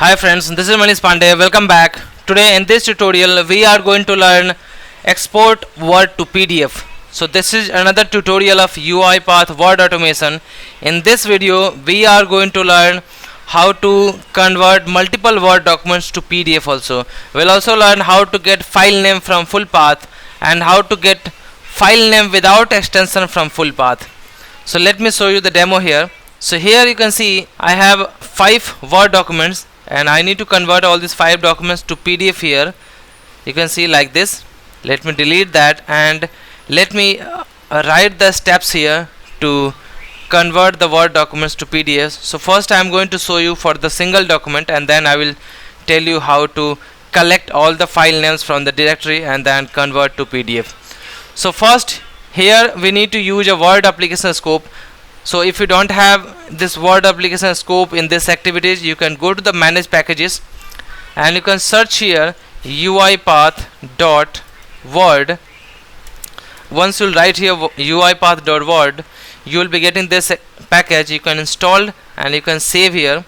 Hi friends, this is Manish Pandey. Welcome back. Today in this tutorial we are going to learn export Word to PDF. So this is another tutorial of UiPath Word automation. In this video we are going to learn how to convert multiple Word documents to PDF also. We'll also learn how to get file name from full path and how to get file name without extension from full path. So let me show you the demo here. So here you can see I have 5 Word documents and I need to convert all these 5 documents to PDF here. You can see like this. Let me delete that and let me write the steps here to convert the Word documents to PDFs. So first I am going to show you for the single document and then I will tell you how to collect all the file names from the directory and then convert to PDF. So first here we need to use a Word application scope. So if you don't have this Word application scope in this activities, you can go to the manage packages and you can search here uipath.word. Once you write here uipath.word, you will be getting this package. You can install and you can save here,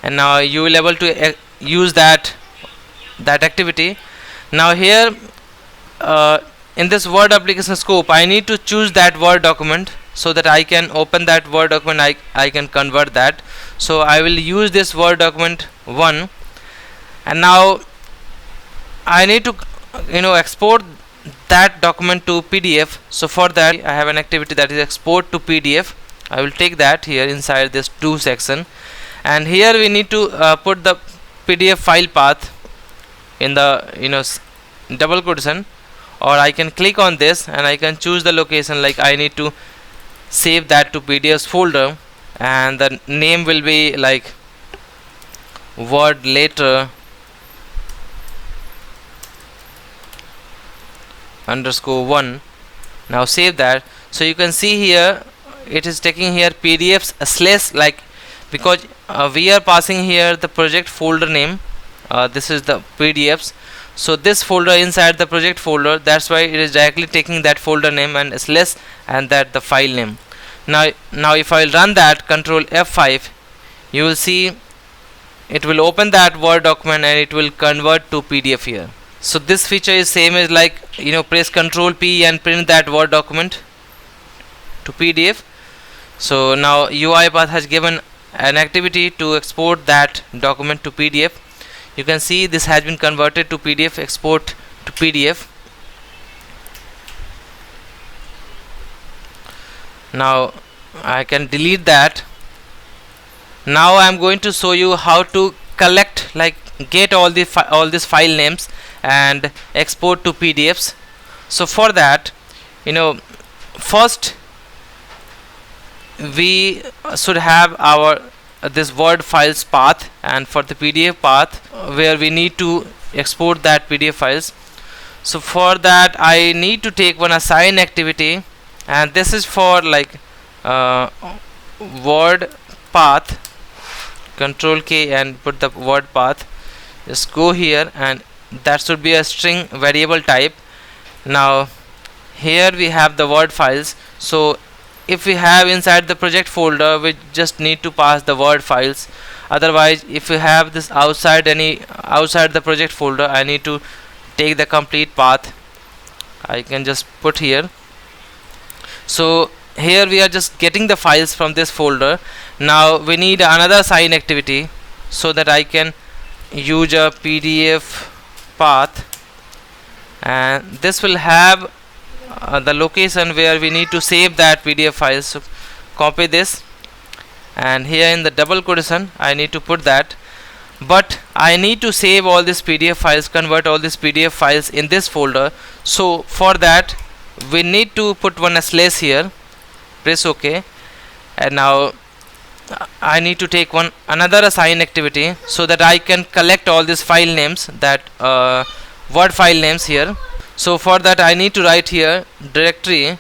and now you will able to use that activity. Now here in this Word application scope, I need to choose that Word document so that I can open that Word document. I can convert that. So I will use this Word document 1, and now I need to export that document to PDF. So for that I have an activity that is export to PDF. I will take that here inside this to section, and here we need to put the PDF file path in the double quotation, or I can click on this and I can choose the location, like I need to save that to PDFs folder, and the name will be like Word later _1. Now save that. So you can see here it is taking here PDFs / like, because we are passing here the project folder name. This is the PDFs, so this folder inside the project folder, that's why it is directly taking that folder name and / and that the file name. Now if I will run that, Control F5, you will see it will open that Word document and it will convert to PDF here. So this feature is same as like press Control P and print that Word document to PDF. So now UiPath has given an activity to export that document to PDF. You can see this has been converted to PDF. Export to PDF. Now I can delete that. Now I am going to show you how to collect, like get all these file names and export to PDFs. So for that, first we should have our this Word files path, and for the PDF path where we need to export that PDF files. So for that I need to take one assign activity, and this is for like Word path. Control K and put the Word path. Just go here, and that should be a string variable type. Now here we have the Word files. So if we have inside the project folder, we just need to pass the Word files. Otherwise, if we have this outside the project folder, I need to take the complete path. I can just put here. So here we are just getting the files from this folder. Now we need another assign activity so that I can use a PDF path, and this will have the location where we need to save that PDF files. So copy this, and here in the double quotation I need to put that, but I need to save all these PDF files, convert all these PDF files in this folder. So for that we need to put one / here. Press OK, and now I need to take another assign activity so that I can collect all these file names, that Word file names here. So for that I need to write here directory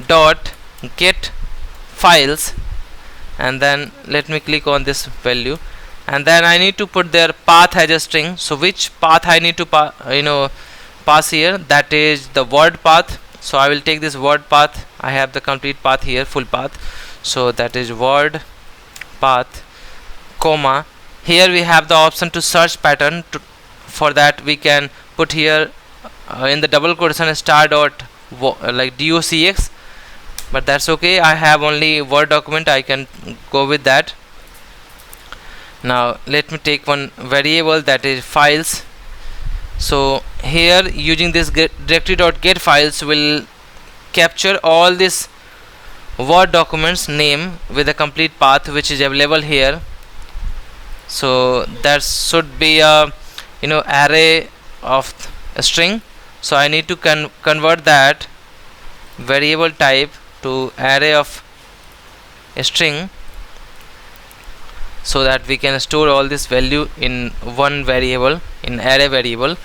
dot get files, and then let me click on this value, and then I need to put their path as a string. So which path I need to pass here, that is the Word path. So I will take this Word path. I have the complete path here, full path. So that is Word path, comma, Here we have the option to search pattern. For that we can put here in the double quotation star dot like docx, but that's okay. I have only Word document, I can go with that. Now let me take one variable, that is files. So here using this directory.get files will capture all this Word documents name with a complete path which is available here. So that should be a array of a string. So I need to convert that variable type to array of a string, so that we can store all this value in one variable, in array variable.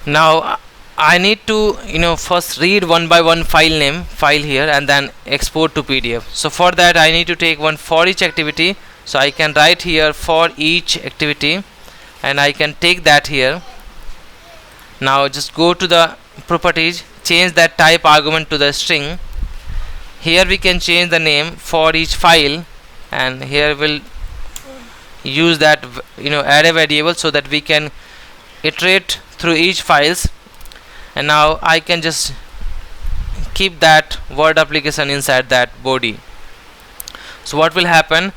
Now I need to first read one by one file here and then export to PDF. So for that I need to take one for each activity. So I can write here for each activity and I can take that here. Now just go to the properties, change that type argument to the string. Here we can change the name for each file, and here we'll use that array variable so that we can iterate through each files. And now I can just keep that Word application inside that body. So what will happen,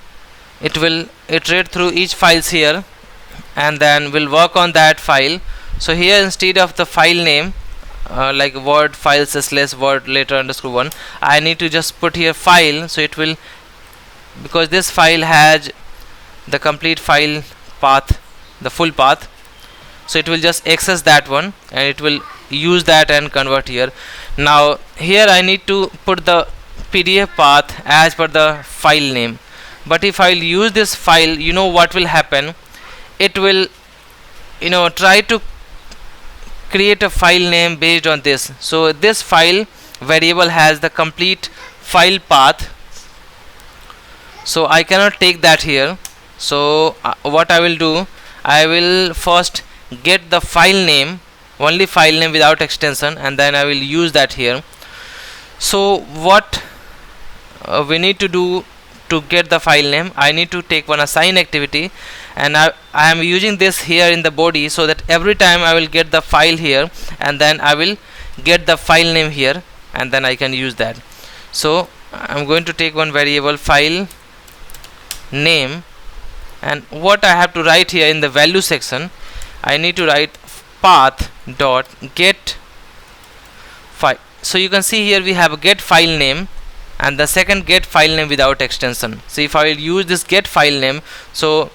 it will iterate through each files here and then we'll work on that file. So here instead of the file name like Word files /Word later underscore 1, I need to just put here file. So it will, because this file has the complete file path, the full path, so it will just access that one and it will use that and convert here. Now here I need to put the PDF path as per the file name, but if I will use this file, what will happen, it will try to create a file name based on this. So this file variable has the complete file path, so I cannot take that here. So what I will do, I will first get the file name, only file name without extension, and then I will use that here. So what we need to do to get the file name, I need to take one assign activity, and I am using this here in the body, so that every time I will get the file here and then I will get the file name here and then I can use that. So I'm going to take one variable file name, and what I have to write here in the value section, I need to write path dot get file. So you can see here we have a get file name and the second get file name without extension. So if I will use this get file name, so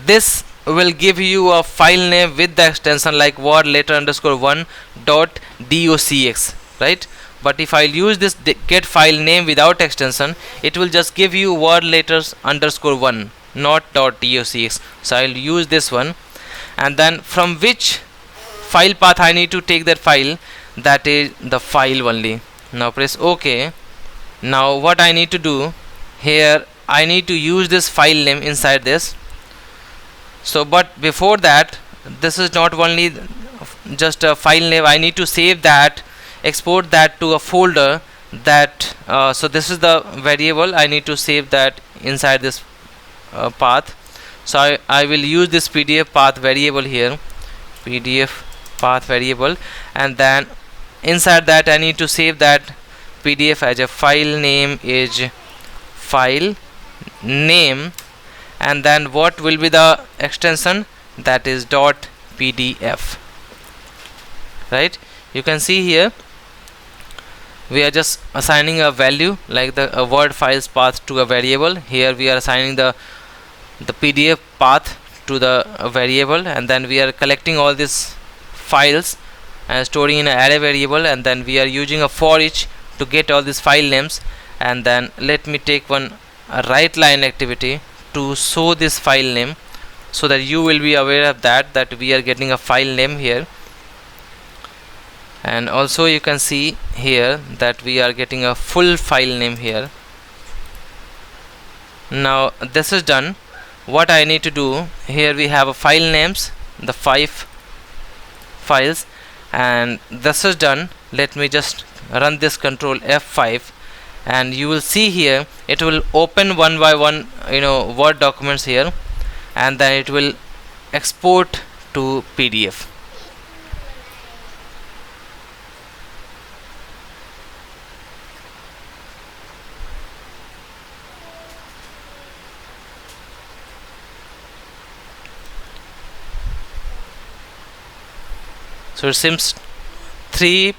this will give you a file name with the extension like Word later underscore 1 dot docx, right? But if I use this get file name without extension, it will just give you Word letters underscore 1, not dot docx. So I will use this one, and then from which file path I need to take that file, that is the file only. Now press OK. Now what I need to do here, I need to use this file name inside this. So but before that, this is not only just a file name, I need to save that, export that to a folder that so this is the variable, I need to save that inside this path. So I will use this PDF path variable here, PDF path variable, and then inside that I need to save that PDF as a file name is file name, and then what will be the extension, that is dot PDF, right? You can see here we are just assigning a value like the Word files path to a variable. Here we are assigning the PDF path to the variable, and then we are collecting all these files and storing in an array variable, and then we are using a for each to get all these file names. And then let me take one write line activity to show this file name, so that you will be aware of that we are getting a file name here. And also you can see here that we are getting a full file name here. Now this is done. What I need to do, here we have a file names, the 5 files, and this is done. Let me just run this control F5, and you will see here it will open one by one, Word documents here, and then it will export to PDF. So it seems 3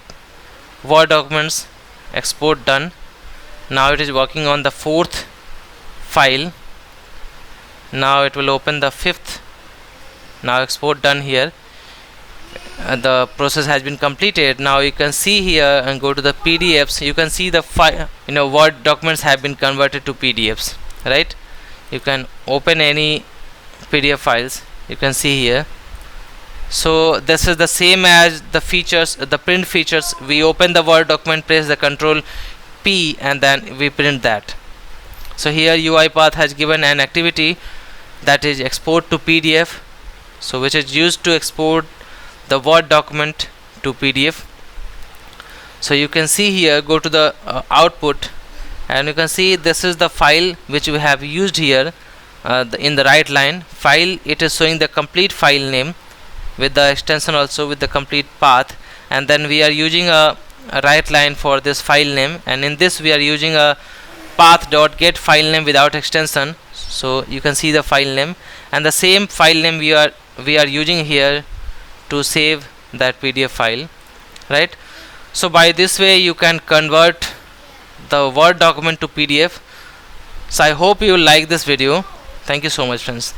Word documents export done. Now it is working on the 4th file. Now it will open the 5th. Now export done here. The process has been completed. Now you can see here and go to the PDFs. You can see the Word documents have been converted to PDFs, right? You can open any PDF files. You can see here. So this is the same as the features, the print features. We open the Word document, press the Control P, and then we print that. So here UiPath has given an activity that is export to PDF, so which is used to export the Word document to PDF. So you can see here, go to the output, and you can see this is the file which we have used here. In the right line file, it is showing the complete file name with the extension, also with the complete path, and then we are using a right line for this file name, and in this we are using a path.get file name without extension. So you can see the file name, and the same file name we are using here to save that PDF file, right? So by this way you can convert the Word document to PDF. So I hope you like this video. Thank you so much, friends.